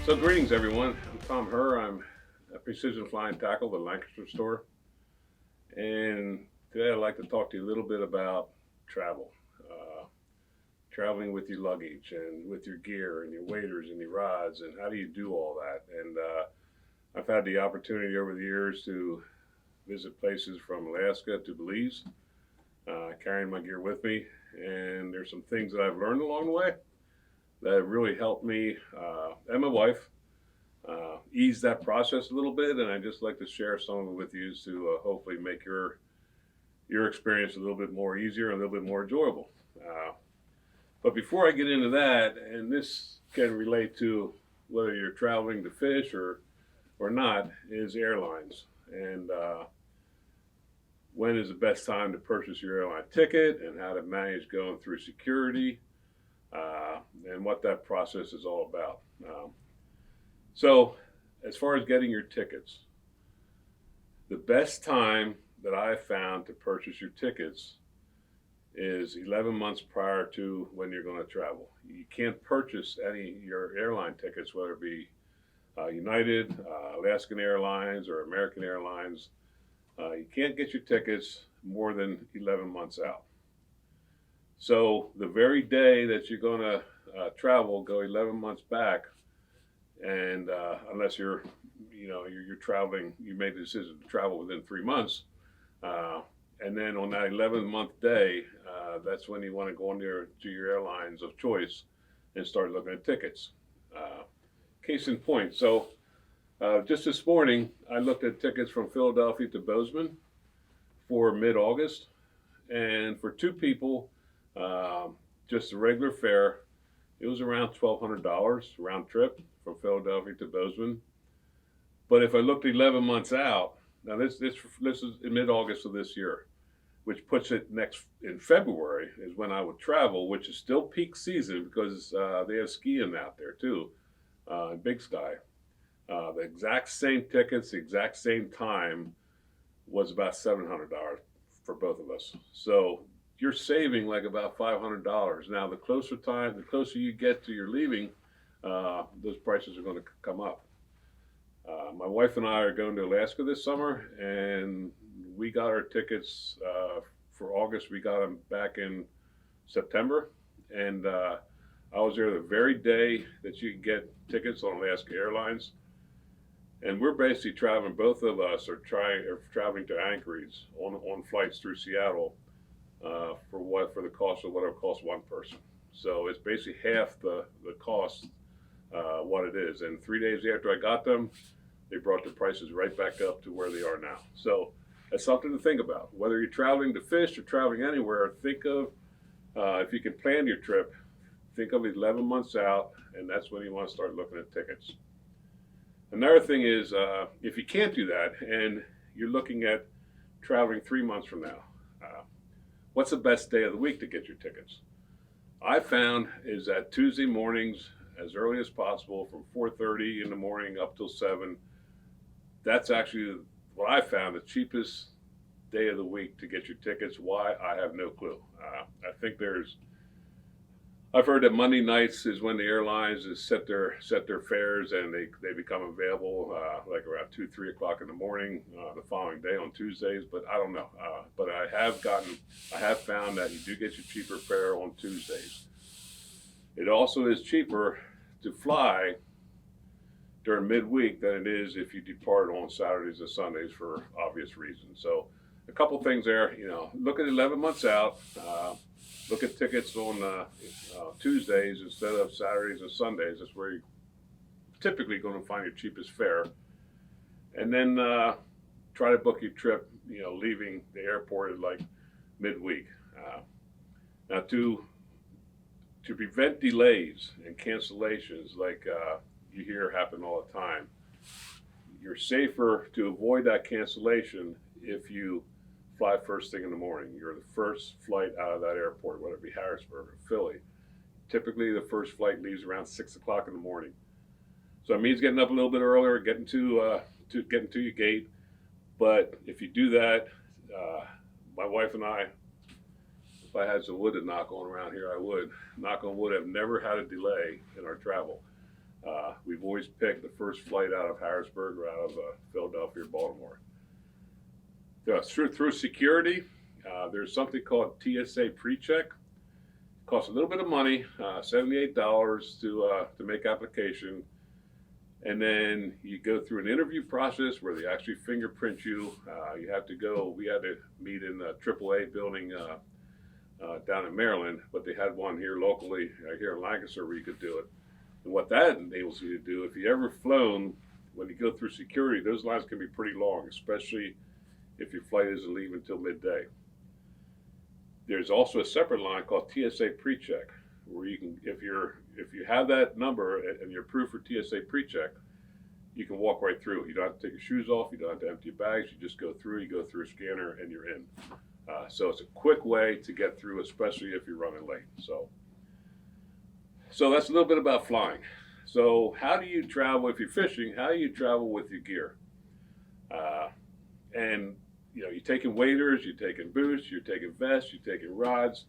So greetings everyone. I'm Tom Herr. I'm a Precision Flying Tackle, the Lancaster store. And today I'd like to talk to you a little bit about travel. Uh, Traveling with your luggage and with your gear and your waders and your rods and how do you do all that. And I've had the opportunity over the years to visit places from Alaska to Belize, carrying my gear with me. And there's some things that I've learned along the way that have really helped me and my wife ease that process a little bit, and I just like to share some of it with you to hopefully make your experience a little bit more easier and a little bit more enjoyable. Uh, but before I get into that, and this can relate to whether you're traveling to fish or not, is airlines and when is the best time to purchase your airline ticket and how to manage going through security uh, and what that process is all about. So, as far as getting your tickets, the best time that I've found to purchase your tickets is 11 months prior to when you're going to travel. You can't purchase any your airline tickets, whether it be United, Alaskan Airlines, or American Airlines. You can't get your tickets more than 11 months out. So the very day that you're going to travel, go 11 months back, and unless you're traveling, you made the decision to travel within 3 months, uh, and then on that 11th month day, that's when you want to go on to your airlines of choice and start looking at tickets. Uh, Case in point, so just this morning I looked at tickets from Philadelphia to Bozeman for mid-August, and for two people, um, just a regular fare, it was around $1,200 round trip from Philadelphia to Bozeman. But if I looked 11 months out, now this is in mid-August of this year, which puts it next in February is when I would travel, which is still peak season because they have skiing out there too, in Big Sky. The exact same tickets, the exact same time was about $700 for both of us. So you're saving like about $500. Now, the closer you get to your leaving, those prices are going to come up. My wife and I are going to Alaska this summer, and we got our tickets for August. We got them back in September, and I was there the very day that you can get tickets on Alaska Airlines. And we're basically traveling. Both of us are traveling to Anchorage on flights through Seattle for the cost of whatever costs one person. So it's basically half the cost what it is. And 3 days after I got them, they brought the prices right back up to where they are now. So that's something to think about. Whether you're traveling to fish or traveling anywhere, think of if you can plan your trip, think of 11 months out, and that's when you want to start looking at tickets. Another thing is if you can't do that and you're looking at traveling 3 months from now, uh, what's the best day of the week to get your tickets? I found is that Tuesday mornings, as early as possible, from 4:30 in the morning up till 7. That's actually what I found the cheapest day of the week to get your tickets. Why? I have no clue. I think I've heard that Monday nights is when the airlines is set their fares and they become available like around 2 3 o'clock in the morning the following day on Tuesdays. But I don't know. But I have found that you do get your cheaper fare on Tuesdays. It also is cheaper to fly during midweek than it is if you depart on Saturdays and Sundays for obvious reasons. So a couple things there. Look at 11 months out. Look at tickets on Tuesdays instead of Saturdays and Sundays. That's where you're typically going to find your cheapest fare. And then try to book your trip, leaving the airport at like midweek. Now, to prevent delays and cancellations like you hear happen all the time, you're safer to avoid that cancellation if you fly first thing in the morning. You're the first flight out of that airport, whether it be Harrisburg or Philly. Typically, the first flight leaves around 6 o'clock in the morning. So it means getting up a little bit earlier, getting to your gate. But if you do that, my wife and I, if I had some wood to knock on around here, I would. Knock on wood, have never had a delay in our travel. We've always picked the first flight out of Harrisburg or out of Philadelphia or Baltimore. Through security, there's something called TSA PreCheck. Costs a little bit of money, $78 to make application, and then you go through an interview process where they actually fingerprint you. You have to go. We had to meet in the AAA building down in Maryland, but they had one here locally, here in Lancaster, where you could do it. And what that enables you to do, if you ever flown, when you go through security, those lines can be pretty long, especially if your flight isn't leaving until midday. There's also a separate line called TSA PreCheck, where you can, if you have that number and you're approved for TSA PreCheck, you can walk right through. You don't have to take your shoes off. You don't have to empty your bags. You just go through. You go through a scanner, and you're in. So it's a quick way to get through, especially if you're running late. So that's a little bit about flying. So how do you travel if you're fishing? How do you travel with your gear? And you're taking waders, you're taking boots, you're taking vests, you're taking rods.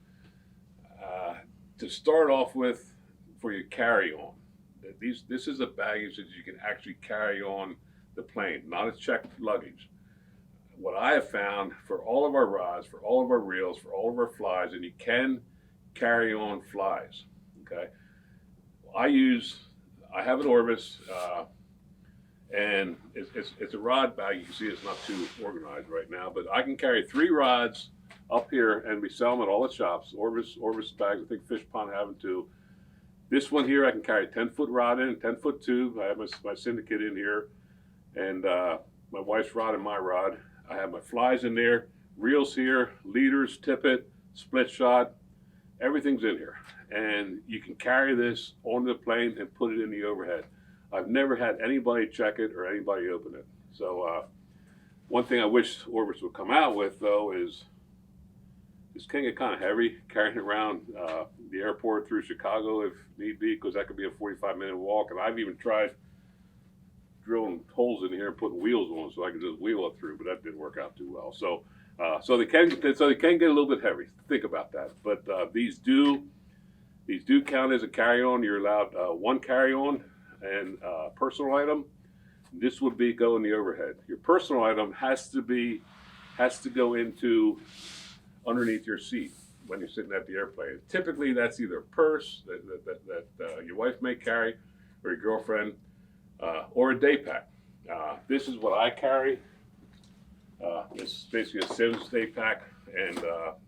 To start off with, for your carry-on, this is a baggage that you can actually carry on the plane, not a checked luggage. What I have found for all of our rods, for all of our reels, for all of our flies, and you can carry on flies. Okay, I have an Orvis, and it's a rod bag. You can see it's not too organized right now, but I can carry 3 rods up here, and we sell them at all the shops. Orvis bags. I think Fish Pond have them too. This one here, I can carry a 10-foot rod in, 10-foot tube. I have my syndicate in here, and my wife's rod and my rod. I have my flies in there, reels here, leaders, tippet, split shot, everything's in here. And you can carry this onto the plane and put it in the overhead. I've never had anybody check it or anybody open it. So one thing I wish Orvis would come out with, though, is this can get kind of heavy, carrying around the airport through Chicago if need be, because that could be a 45-minute walk. And I've even tried drilling holes in here and putting wheels on so I can just wheel it through, but that didn't work out too well. So they can get a little bit heavy. Think about that. But these do count as a carry-on. You're allowed 1 carry-on and personal item. This would go in the overhead. Your personal item has to go into underneath your seat when you're sitting at the airplane. Typically, that's either a purse that your wife may carry, or your girlfriend, or a day pack. This is what I carry. This is basically a Sims day pack, and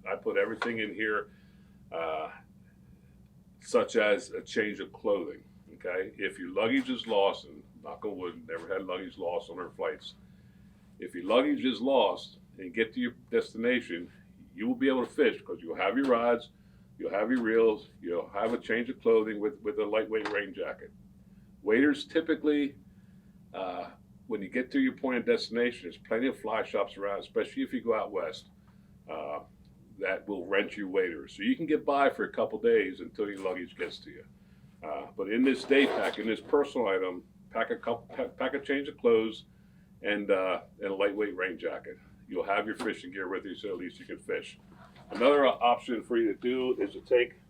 I put everything in here, such as a change of clothing. Okay, if your luggage is lost, and knock on wood, never had luggage lost on our flights. If your luggage is lost and you get to your destination, you will be able to fish because you'll have your rods, you'll have your reels, you'll have a change of clothing with a lightweight rain jacket. Waders typically, when you get to your point of destination, there's plenty of fly shops around, especially if you go out west, that will rent you waders. So you can get by for a couple days until your luggage gets to you. But in this day pack, in this personal item, pack a change of clothes and a lightweight rain jacket. You'll have your fishing gear with you, so at least you can fish. Another option for you to do is to take,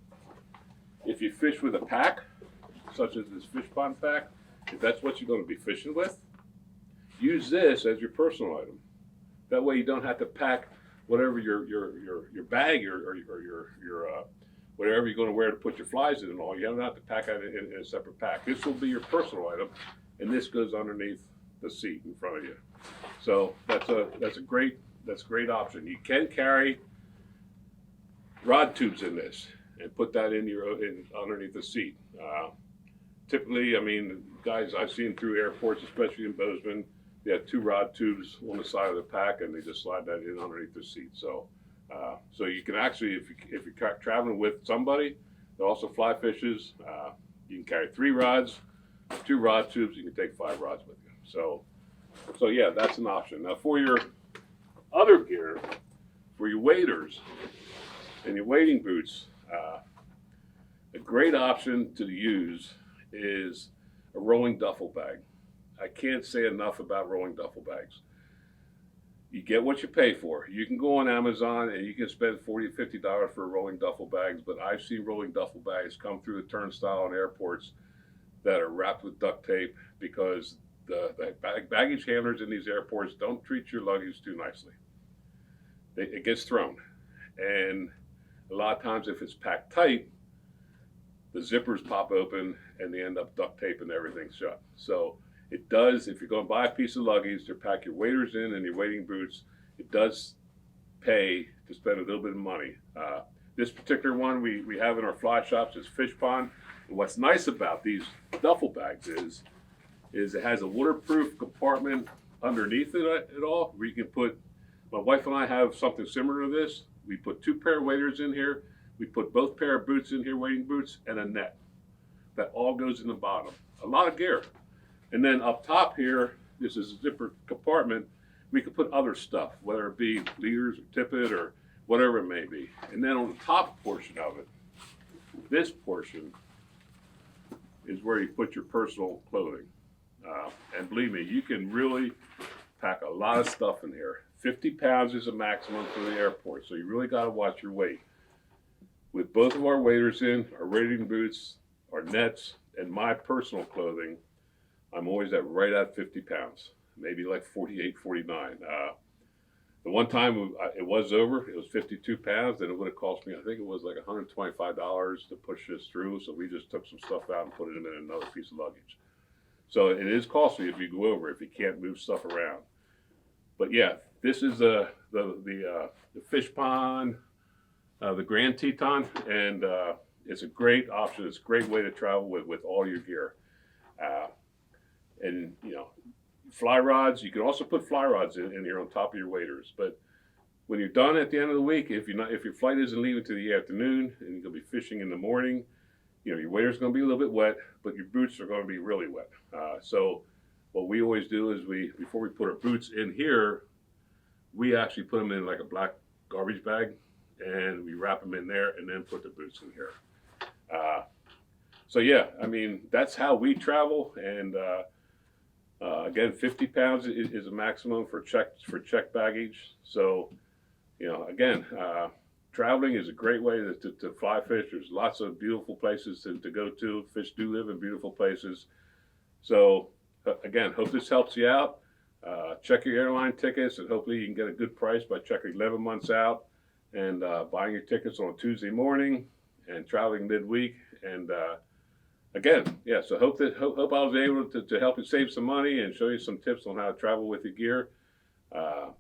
if you fish with a pack, such as this Fish Pond pack, if that's what you're going to be fishing with, use this as your personal item. That way you don't have to pack whatever your bag or your whatever you're going to wear to put your flies in and all. You don't have to pack that in a separate pack. This will be your personal item, and this goes underneath the seat in front of you. So that's a great option. You can carry rod tubes in this and put that in underneath the seat. Typically, I mean, guys I've seen through airports, especially in Bozeman, they have 2 rod tubes on the side of the pack, and they just slide that in underneath the seat. So you can actually, if you're traveling with somebody that also fly fishes, you can carry 3 rods, 2 rod tubes. You can take 5 rods with you. So yeah, that's an option. Now for your other gear, for your waders and your wading boots, a great option to use is a rolling duffel bag. I can't say enough about rolling duffel bags. You get what you pay for. You can go on Amazon and you can spend $40 to $50 for rolling duffel bags, but I've seen rolling duffel bags come through the turnstile in airports that are wrapped with duct tape, because the baggage handlers in these airports don't treat your luggage too nicely. It gets thrown. And a lot of times, if it's packed tight, the zippers pop open and they end up duct taping everything shut. So it does, if you're going to buy a piece of luggage to pack your waders in and your wading boots, it does pay to spend a little bit of money. This particular one we have in our fly shops is Fish Pond. And what's nice about these duffel bags is it has a waterproof compartment underneath it all, where you can put, my wife and I have something similar to this. We put 2 pair of waders in here. We put both pair of boots in here, wading boots, and a net. That all goes in the bottom. A lot of gear. And then up top here, this is a zipper compartment. We can put other stuff, whether it be leaders or tippet or whatever it may be. And then on the top portion of it, this portion is where you put your personal clothing. And believe me, you can really pack a lot of stuff in here. 50 pounds is a maximum for the airport, so you really got to watch your weight. With both of our waders in, our wading boots, our nets, and my personal clothing, I'm always right at 50 pounds, maybe like 48, 49. The one time it was over, it was 52 pounds, and it would have cost me, I think it was like $125 to push this through, so we just took some stuff out and put it in another piece of luggage. So it is costly if you go over, if you can't move stuff around. But yeah, this is the Fish Pond, the Grand Teton, and it's a great option. It's a great way to travel with all your gear. And you know, fly rods, you can also put fly rods in here on top of your waders. But when you're done at the end of the week, if your flight isn't leaving to the afternoon and you're gonna be fishing in the morning, you know, your wader's gonna be a little bit wet, but your boots are gonna be really wet. So what we always do is before we put our boots in here, we actually put them in like a black garbage bag, and we wrap them in there and then put the boots in here. So yeah, I mean, that's how we travel. And again, 50 pounds is a maximum for checked baggage. So, you know, again, traveling is a great way to fly fish. There's lots of beautiful places to go to. Fish do live in beautiful places. So again, hope this helps you out. Check your airline tickets, and hopefully you can get a good price by checking 11 months out and buying your tickets on a Tuesday morning and traveling midweek. And again, yeah, so hope I was able to help you save some money and show you some tips on how to travel with your gear.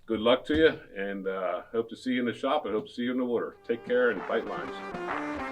Good luck to you, and hope to see you in the shop, and hope to see you in the water. Take care and bite lines.